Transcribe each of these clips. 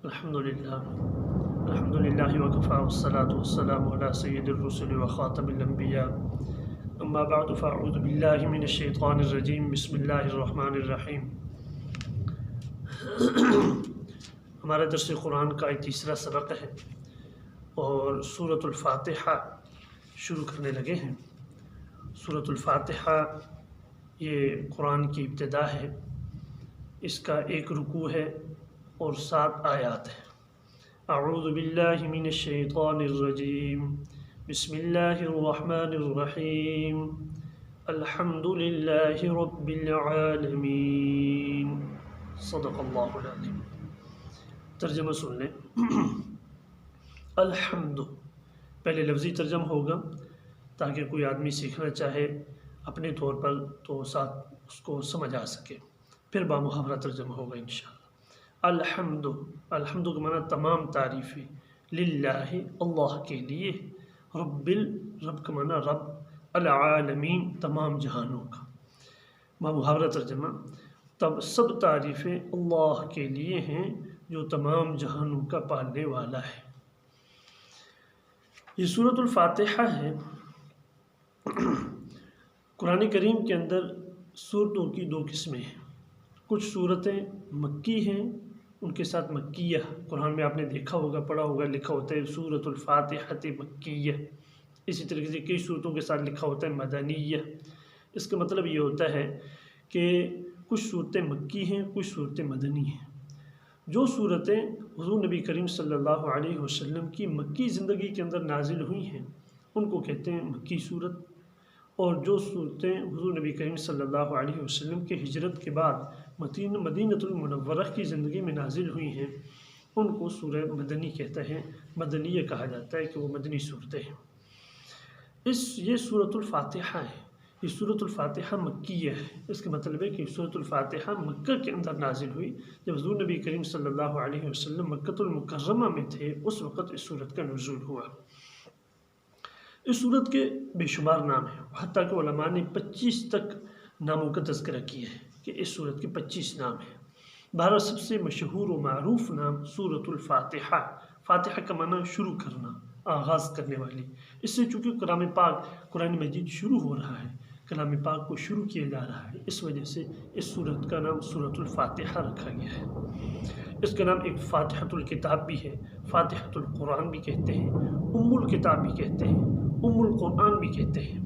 الحمدللہ وکفا والصلاة والسلام علی سید الرسل وخاتم الانبیاء اما بعد فاعوذ باللہ من الشیطان الرجیم بسم اللہ الرحمن الرحیم۔ ہمارا درس قرآن کا تیسرا سبق ہے اور سورۃ الفاتحہ شروع کرنے لگے ہیں۔ سورۃ الفاتحہ یہ قرآن کی ابتدا ہے، اس کا ایک رکوع ہے اور 7 آیات ہیں۔ اعوذ باللہ من الشیطان الرجیم بسم اللہ الرحمن الرحیم الحمد للہ رب العالمین صدق اللہ العظیم۔ ترجمہ سن لیں۔ الحمد پہلے لفظی ترجمہ ہوگا تاکہ کوئی آدمی سیکھنا چاہے اپنے طور پر تو ساتھ اس کو سمجھ آ سکے، پھر بامحاورہ ترجمہ ہوگا انشاءاللہ۔ الحمد، الحمد کا معنی تمام تعریفیں، للہ اللہ کے لیے، رب کا معنی رب، العالمین تمام جہانوں کا۔ بامحاورہ ترجمہ، تب سب تعریفیں اللہ کے لیے ہیں جو تمام جہانوں کا پالنے والا ہے۔ یہ سورۃ الفاتحہ ہے۔ قرآن کریم کے اندر سورتوں کی 2 قسمیں ہیں۔ کچھ سورتیں مکی ہیں، ان کے ساتھ مکیہ، قرآن میں آپ نے دیکھا ہوگا، پڑھا ہوگا، لکھا ہوتا ہے سورۃ الفاتحہ مکیہ۔ اسی طریقے سے کئی سورتوں کے ساتھ لکھا ہوتا ہے مدنیہ۔ اس کا مطلب یہ ہوتا ہے کہ کچھ صورتیں مکی ہیں، کچھ صورتیں مدنی ہیں۔ جو صورتیں حضور نبی کریم صلی اللہ علیہ وسلم کی مکی زندگی کے اندر نازل ہوئی ہیں ان کو کہتے ہیں مکی صورت، اور جو صورتیں حضور نبی کریم صلی اللہ علیہ وسلم کے ہجرت کے بعد مدینۃ المنورہ کی زندگی میں نازل ہوئی ہیں ان کو سورہ مدنی کہتا ہے، مدنیہ کہا جاتا ہے کہ وہ مدنی صورتیں ہیں۔ یہ سورۃ الفاتحہ ہے، یہ سورۃ الفاتحہ مکیہ ہے۔ اس کا مطلب ہے کہ سورۃ الفاتحہ مکہ کے اندر نازل ہوئی۔ جب حضور نبی کریم صلی اللہ علیہ وسلم مکۃ المکرمہ میں تھے اس وقت اس سورت کا نزول ہوا۔ اس سورت کے بے شمار نام ہیں، حتیٰ کہ علماء نے 25 تک ناموں کا تذکرہ کیا ہے کہ اس سورت کے 25 نام ہیں۔ بہرحال سب سے مشہور و معروف نام سورۃ الفاتحہ، فاتحہ کا معنی شروع کرنا، آغاز کرنے والی۔ اس سے چونکہ کلام پاک قرآن مجید شروع ہو رہا ہے، کلام پاک کو شروع کیا جا رہا ہے، اس وجہ سے اس سورت کا نام سورۃ الفاتحہ رکھا گیا ہے۔ اس کا نام ایک فاتحۃ الکتاب بھی ہے، فاتحۃ القرآن بھی کہتے ہیں، الکتاب بھی کہتے ہیں، القرآن بھی کہتے ہیں،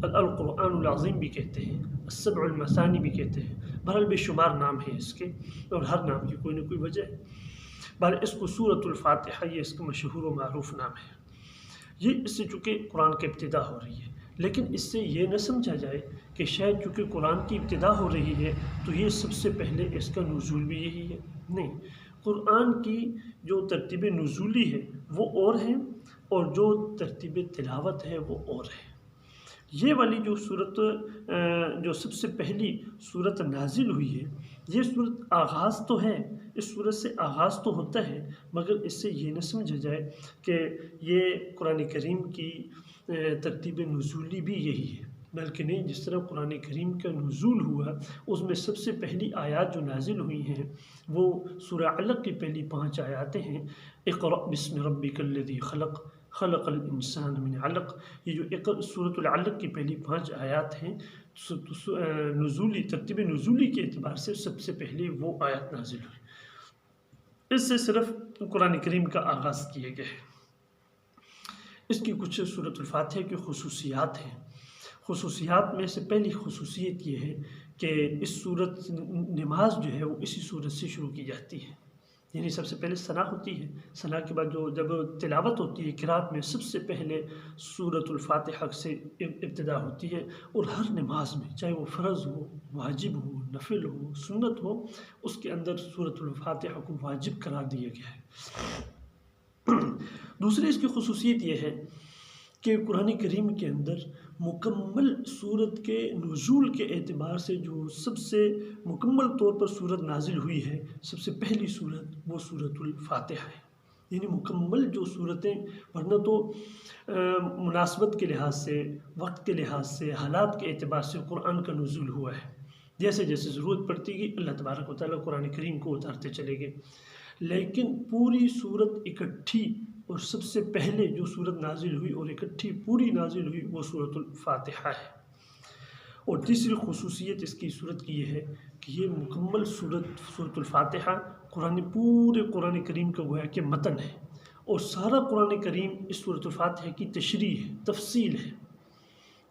القرآن العظیم بھی کہتے ہیں، السبع المثانی بھی کہتے ہیں۔ بہرحال بے شمار نام ہیں اس کے، اور ہر نام کی کوئی نہ کوئی وجہ ہے۔ بہرحال اس کو سورۃ الفاتحہ یہ اس کا مشہور و معروف نام ہے۔ یہ اس سے چونکہ قرآن کی ابتدا ہو رہی ہے، لیکن اس سے یہ نہ سمجھا جائے کہ شاید چونکہ قرآن کی ابتدا ہو رہی ہے تو یہ سب سے پہلے اس کا نزول بھی یہی ہے۔ نہیں، قرآن کی جو ترتیب نزولی ہے وہ اور ہے، اور جو ترتیب تلاوت ہے وہ اور ہے۔ یہ والی جو صورت جو سب سے پہلی صورت نازل ہوئی ہے، یہ صورت آغاز تو ہے، اس صورت سے آغاز تو ہوتا ہے، مگر اس سے یہ نہ سمجھا جائے کہ یہ قرآن کریم کی ترتیب نزولی بھی یہی ہے، بلکہ نہیں، جس طرح قرآن کریم کا نزول ہوا اس میں سب سے پہلی آیات جو نازل ہوئی ہیں وہ سورہ علق کی پہلی 5 آیاتیں ہیں۔ اقرأ بسم ربک الذی خلق خلق الانسان من علق۔ یہ جو سورۃ العلق کی پہلی 5 آیات ہیں، نزولی ترتیب نزولی کے اعتبار سے سب سے پہلے وہ آیات نازل ہوئی۔ اس سے صرف قرآن کریم کا آغاز کیا گیا ہے۔ اس کی کچھ سورۃ الفاتحہ کی خصوصیات ہیں۔ خصوصیات میں سے پہلی خصوصیت یہ ہے کہ اس سورت نماز جو ہے وہ اسی سورت سے شروع کی جاتی ہے، یعنی سب سے پہلے ثنا ہوتی ہے، ثنا کے بعد جب تلاوت ہوتی ہے قرات میں سب سے پہلے سورۃ الفاتحہ سے ابتدا ہوتی ہے، اور ہر نماز میں چاہے وہ فرض ہو، واجب ہو، نفل ہو، سنت ہو، اس کے اندر سورۃ الفاتحہ کو واجب قرار دیا گیا ہے۔ دوسری اس کی خصوصیت یہ ہے کہ قرآن کریم کے اندر مکمل صورت کے نزول کے اعتبار سے جو سب سے مکمل طور پر صورت نازل ہوئی ہے، سب سے پہلی صورت وہ سورۃ الفاتحہ ہے۔ یعنی مکمل جو صورتیں، ورنہ تو مناسبت کے لحاظ سے، وقت کے لحاظ سے، حالات کے اعتبار سے قرآن کا نزول ہوا ہے، جیسے جیسے ضرورت پڑتی گئی اللہ تبارک و تعالیٰ قرآن کریم کو اتارتے چلے گئے۔ لیکن پوری صورت اکٹھی اور سب سے پہلے جو صورت نازل ہوئی اور اکٹھی پوری نازل ہوئی وہ سورۃ الفاتحہ ہے۔ اور تیسری خصوصیت اس کی صورت کی یہ ہے کہ یہ مکمل سورۃ الفاتحہ پورے قرآن کریم کا گویا کہ متن ہے، اور سارا قرآن کریم اس سورۃ الفاتحہ کی تشریح ہے، تفصیل ہے۔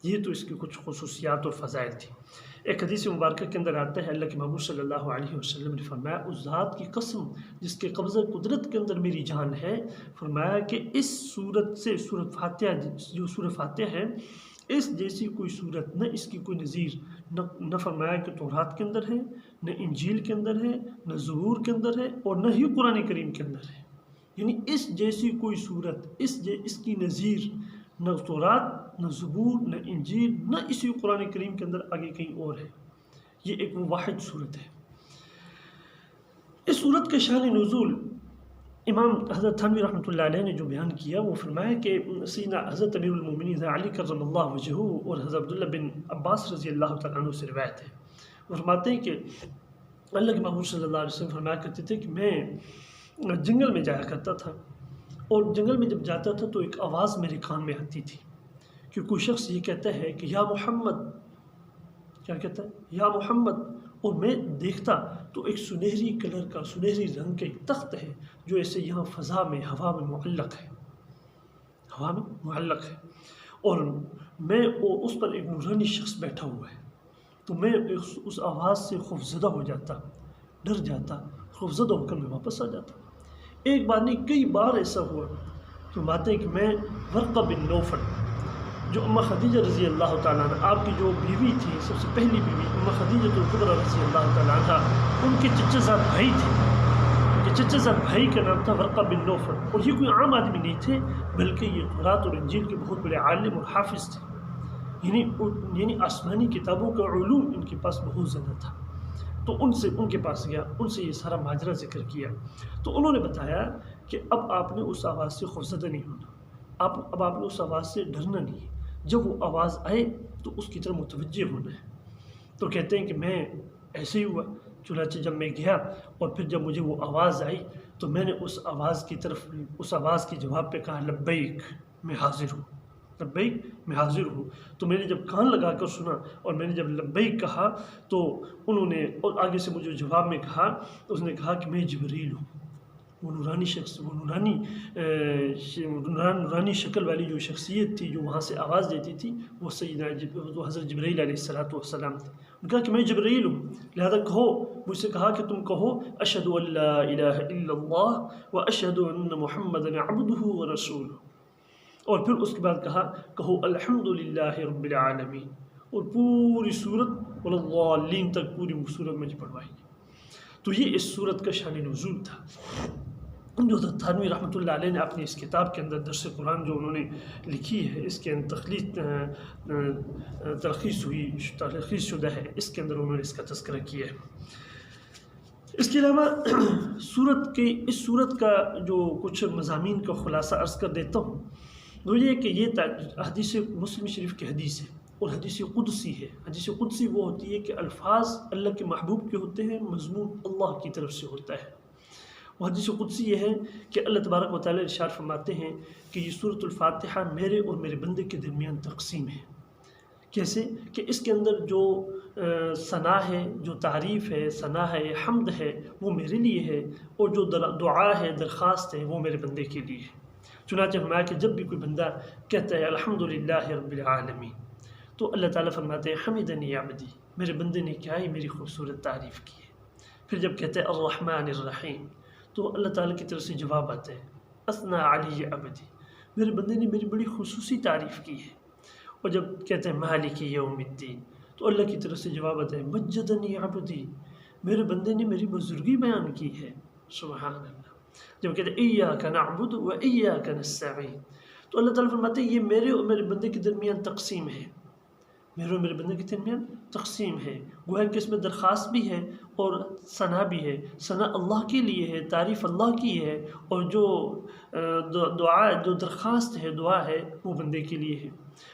یہ تو اس کی کچھ خصوصیات اور فضائل تھی۔ ایک حدیث مبارکہ کے اندر آتا ہے، اللہ کے محبوب صلی اللہ علیہ وسلم نے فرمایا، اس ذات کی قسم جس کے قبضہ قدرت کے اندر میری جان ہے، فرمایا کہ اس صورت سے سورۃ فاتحہ جو سورۃ فاتحہ ہے، اس جیسی کوئی صورت نہ اس کی کوئی نظیر نہ فرمایا کہ تورات کے اندر ہے، نہ انجیل کے اندر ہے، نہ زبور کے اندر ہے، اور نہ ہی قرآن کریم کے اندر ہے۔ یعنی اس جیسی کوئی صورت، اس کی نظیر نہ تورات، نہ زبور، نہ انجیل، نہ اسی قرآن کریم کے اندر آگے کہیں اور ہے۔ یہ ایک واحد صورت ہے۔ اس صورت کے شان نزول امام حضرت تھانوی رحمۃ اللہ علیہ نے جو بیان کیا، وہ فرمایا کہ سیدنا حضرت امیر المومنین علی کرم اللہ وجہہ اور حضرت عبداللہ بن عباس رضی اللہ تعالیٰ عنہ سے روایت ہے، وہ فرماتے ہیں کہ اللہ کے محبوب صلی اللہ علیہ وسلم فرمایا کرتے تھے کہ میں جنگل میں جایا کرتا تھا، اور جنگل میں جب جاتا تھا تو ایک آواز میرے کان میں آتی تھی کہ کوئی شخص یہ کہتا ہے کہ یا محمد، کیا کہتا ہے؟ یا محمد، اور میں دیکھتا تو ایک سنہری کلر کا، سنہری رنگ کا ایک تخت ہے جو ایسے یہاں فضا میں، ہوا میں معلق ہے، ہوا میں معلق ہے، اور اس پر ایک نورانی شخص بیٹھا ہوا ہے۔ تو میں اس آواز سے خوفزدہ ہو جاتا، ڈر جاتا، خوفزدہ ہو کر میں واپس آ جاتا۔ ایک بار نہیں، کئی بار ایسا ہوا۔ تو بات ہے کہ میں ورقہ بن نوفل، جو اماں خدیجہ رضی اللہ تعالیٰ عنہ، آپ کی جو بیوی تھی، سب سے پہلی بیوی اماں خدیجہ الکبریٰ رضی اللہ تعالیٰ عنہ، ان کے چچا زاد بھائی تھے، ان کے چچا زاد بھائی کا نام تھا ورقہ بن نوفل، اور یہ کوئی عام آدمی نہیں تھے، بلکہ یہ تورات اور انجیل کے بہت بڑے عالم اور حافظ تھے۔ یعنی آسمانی کتابوں کا علوم ان کے پاس بہت زیادہ تھا۔ تو ان کے پاس گیا، ان سے یہ سارا ماجرا ذکر کیا، تو انہوں نے بتایا کہ اب آپ نے اس آواز سے خوفزدہ نہیں ہونا، اب آپ نے اس آواز سے ڈرنا نہیں ہے، جب وہ آواز آئے تو اس کی طرف متوجہ ہونا ہے۔ تو کہتے ہیں کہ میں ایسے ہی ہوا، چنانچہ جب میں گیا اور پھر جب مجھے وہ آواز آئی تو میں نے اس آواز کے جواب پہ کہا لبیک، میں حاضر ہوں، لبیک، میں حاضر ہوں۔ تو میں نے جب کان لگا کر سنا اور میں نے جب لبیک کہا تو انہوں نے اور آگے سے مجھے جواب میں کہا، اس نے کہا کہ میں جبریل ہوں۔ وہ نورانی شخص، وہ نورانی شکل والی جو شخصیت تھی جو وہاں سے آواز دیتی تھی، وہ وہ حضرت جبرائیل علیہ السلام تھے۔ انہوں نے کہا کہ میں جبرائیل ہوں، لہذا کہو، مجھ سے کہا کہ تم کہو اشہد ان لا الہ الا اللہ و اشہد ان محمدا عبدہ و رسولہ، اور پھر اس کے بعد کہو الحمدللہ رب العالمین، اور پوری صورت والضالین تک پوری صورت مجھے پڑھوائی۔ تو یہ اس صورت کا شان نزول تھا جو حضرت تھانوی رحمۃ اللہ علیہ نے اپنی اس کتاب کے اندر درس قرآن جو انہوں نے لکھی ہے، اس کے اندر تلخیص شدہ ہے، اس کے اندر انہوں نے اس کا تذکرہ کیا ہے۔ اس کے علاوہ اس صورت کا جو کچھ مضامین کا خلاصہ عرض کر دیتا ہوں، وہ یہ کہ یہ حدیث مسلم شریف کی حدیث ہے اور حدیث قدسی ہے۔ حدیث قدسی وہ ہوتی ہے کہ الفاظ اللہ کے محبوب کے ہوتے ہیں، مضمون اللہ کی طرف سے ہوتا ہے۔ وہ حدیث قدسی یہ ہے کہ اللہ تبارک و تعالیٰ ارشاد فرماتے ہیں کہ یہ سورۃ الفاتحہ میرے اور میرے بندے کے درمیان تقسیم ہے۔ کیسے کہ اس کے اندر جو ثنا ہے، جو تعریف ہے، ثنا ہے، حمد ہے، وہ میرے لیے ہے، اور جو دعا ہے، درخواست ہے، وہ میرے بندے کے لیے ہے۔ چنانچہ فرمایا کہ جب بھی کوئی بندہ کہتا ہے الحمدللہ رب العالمین، تو اللہ تعالیٰ فرماتے ہیں حمدنی عبدی، میرے بندے نے کیا ہے، میری خوبصورت تعریف کی ہے۔ پھر جب کہتے ہیں الرحمن الرحیم، تو اللہ تعالیٰ کی طرف سے جواب آتا ہے اثنا علی عبدی، میرے بندے نے میری بڑی خصوصی تعریف کی ہے۔ اور جب کہتے ہیں مالک یوم الدین، تو اللہ کی طرف سے جواب آتا ہے مجدنی عبدی، میرے بندے نے میری بزرگی بیان کی ہے۔ سبحان اللہ۔ جب کہتے ہیں ایاک نعبد و ایاک نستعین، تو اللہ تعالیٰ فرماتے ہیں یہ میرے اور میرے بندے کے درمیان تقسیم ہے، میرے اور میرے بندے کے درمیان تقسیم ہے۔ گویا کہ اس میں درخواست بھی ہے اور ثنا بھی ہے، ثنا اللہ کے لیے ہے، تعریف اللہ کی ہے، اور جو دعا، جو درخواست ہے، دعا ہے، وہ بندے کے لیے ہے۔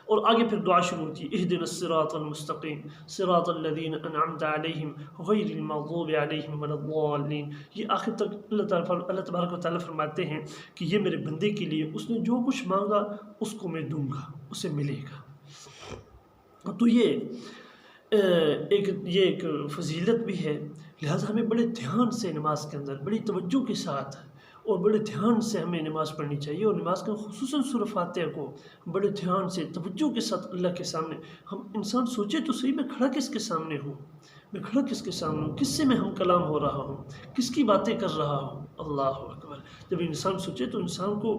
اور آگے پھر دعا شروع ہوتی ہے، اہدنا الصراط المستقیم صراط الذین انعمت علیہم غیر المغضوب علیہم ولا الضالین۔ یہ آخر تک اللہ تبارک و تعالیٰ فرماتے ہیں کہ یہ میرے بندے کے لیے اس نے جو کچھ مانگا اس کو میں دوں گا، اسے ملے گا۔ تو یہ ایک فضیلت بھی ہے، لہٰذا ہمیں بڑے دھیان سے نماز کے اندر بڑی توجہ کے ساتھ اور بڑے دھیان سے ہمیں نماز پڑھنی چاہیے، اور نماز کا خصوصاً سورہ فاتحہ کو بڑے دھیان سے توجہ کے ساتھ اللہ کے سامنے ہم انسان سوچے تو صحیح، میں کھڑا کس کے سامنے ہوں، میں کھڑا کس کے سامنے ہوں، کس سے میں ہم کلام ہو رہا ہوں، کس کی باتیں کر رہا ہوں۔ اللہ اکبر، جب انسان سوچے تو انسان کو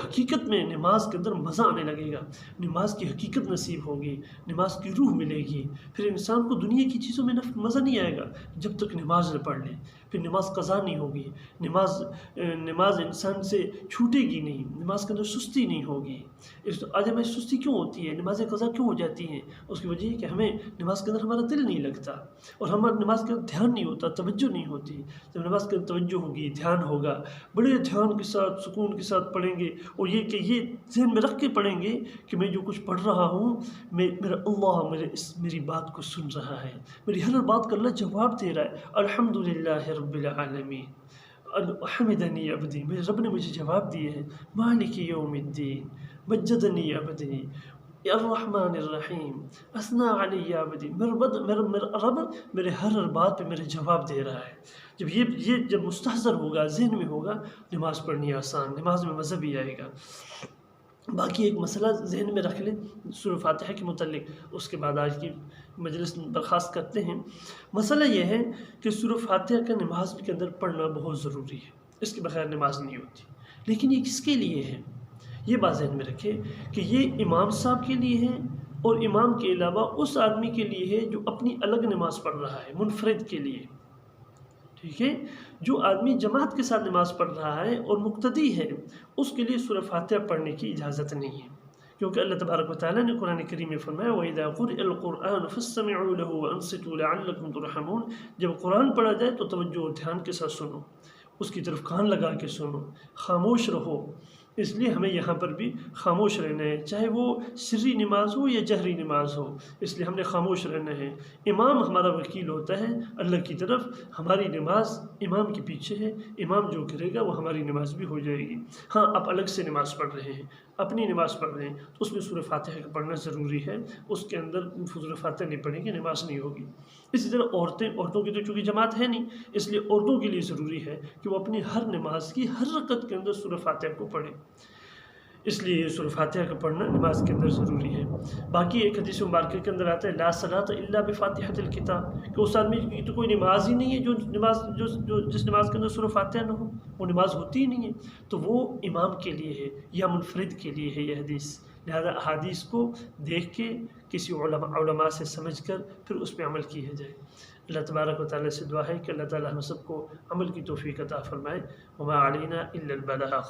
حقیقت میں نماز کے اندر مزہ آنے لگے گا، نماز کی حقیقت نصیب ہوگی، نماز کی روح ملے گی۔ پھر انسان کو دنیا کی چیزوں میں مزہ نہیں آئے گا جب تک نماز نہ پڑھ لے، پھر نماز قضا نہیں ہوگی، نماز انسان سے چھوٹے گی نہیں، نماز کے اندر سستی نہیں ہوگی۔ آج ہمیں سستی کیوں ہوتی ہے، نماز قضا کیوں ہو جاتی ہیں؟ اس کی وجہ ہے کہ ہمیں نماز کے اندر ہمارا دل نہیں لگتا، اور ہمارا نماز کے اندر دھیان نہیں ہوتا، توجہ نہیں ہوتی۔ جب نماز کے اندر توجہ ہوگی، دھیان ہوگا، بڑے دھیان کے ساتھ سکون کے ساتھ پڑھیں گے، اور یہ کہ یہ ذہن میں رکھ کے پڑھیں گے کہ میں جو کچھ پڑھ رہا ہوں، میرا اللہ میری بات کو سن رہا ہے، میری ہر بات کا اللہ جواب دے رہا ہے۔ الحمدللہ رب العالمین، حمدنی عبدی، میرے رب نے مجھے جواب دیے ہیں۔ مالک یوم الدین، مجدنی عبدی، الرحمن الرحیم، اثنا علی عبدی، میرا رب میرے ہر بات پہ میرے جواب دے رہا ہے۔ جب مستحضر ہوگا، ذہن میں ہوگا، نماز پڑھنی آسان، نماز میں مزہ بھی آئے گا۔ باقی ایک مسئلہ ذہن میں رکھ لیں سورہ فاتحہ کے متعلق، اس کے بعد آج کی مجلس برخاست کرتے ہیں۔ مسئلہ یہ ہے کہ سورہ فاتحہ کا نماز کے اندر پڑھنا بہت ضروری ہے، اس کے بغیر نماز نہیں ہوتی۔ لیکن یہ کس کے لیے ہے؟ یہ بات ذہن میں رکھیں کہ یہ امام صاحب کے لیے ہے، اور امام کے علاوہ اس آدمی کے لیے ہے جو اپنی الگ نماز پڑھ رہا ہے، منفرد کے لیے، ٹھیک ہے؟ جو آدمی جماعت کے ساتھ نماز پڑھ رہا ہے اور مقتدی ہے، اس کے لیے سورہ فاتحہ پڑھنے کی اجازت نہیں ہے، کیونکہ اللہ تبارک و تعالیٰ نے قرآن کریم میں فرمایا وَإِذَا قُرِئَ الْقُرْآنُ فَاسْتَمِعُوا لَهُ وَأَنصِتُوا لَعَلَّكُمْ تُرْحَمُونَ۔ جب قرآن پڑھا جائے تو توجہ اور دھیان کے ساتھ سنو، اس کی طرف کان لگا کے سنو، خاموش رہو۔ اس لیے ہمیں یہاں پر بھی خاموش رہنا ہے، چاہے وہ سری نماز ہو یا جہری نماز ہو، اس لیے ہم نے خاموش رہنا ہے۔ امام ہمارا وکیل ہوتا ہے اللہ کی طرف، ہماری نماز امام کے پیچھے ہے، امام جو کرے گا وہ ہماری نماز بھی ہو جائے گی۔ ہاں، آپ الگ سے نماز پڑھ رہے ہیں، اپنی نماز پڑھ رہے ہیں، تو اس میں سورہ فاتحہ کا پڑھنا ضروری ہے، اس کے اندر سورہ فاتحہ نہیں پڑھیں گے نماز نہیں ہوگی۔ اسی طرح عورتوں کی تو چونکہ جماعت ہے نہیں، اس لیے عورتوں کے لیے ضروری ہے کہ وہ اپنی ہر نماز کی ہر رکعت کے اندر سورہ فاتحہ کو پڑھیں، اس لیے یہ سورہ فاتحہ کا پڑھنا نماز کے اندر ضروری ہے۔ باقی ایک حدیث مبارکہ کے اندر آتا ہے لا صلاۃ الا بفاتحۃ الکتاب، کہ اس آدمی کی تو کوئی نماز ہی نہیں ہے جس نماز کے اندر سورہ فاتحہ نہ ہو، وہ نماز ہوتی ہی نہیں ہے، تو وہ امام کے لیے ہے یا منفرد کے لیے ہے یہ حدیث۔ لہذا احادیث کو دیکھ کے کسی علماء سے سمجھ کر پھر اس پہ عمل کیا جائے۔ اللہ تبارک و تعالیٰ سے دعا ہے کہ اللہ تعالیٰ ہم سب کو عمل کی توفیق عطا فرمائے۔ وما علینا الا البلاغ۔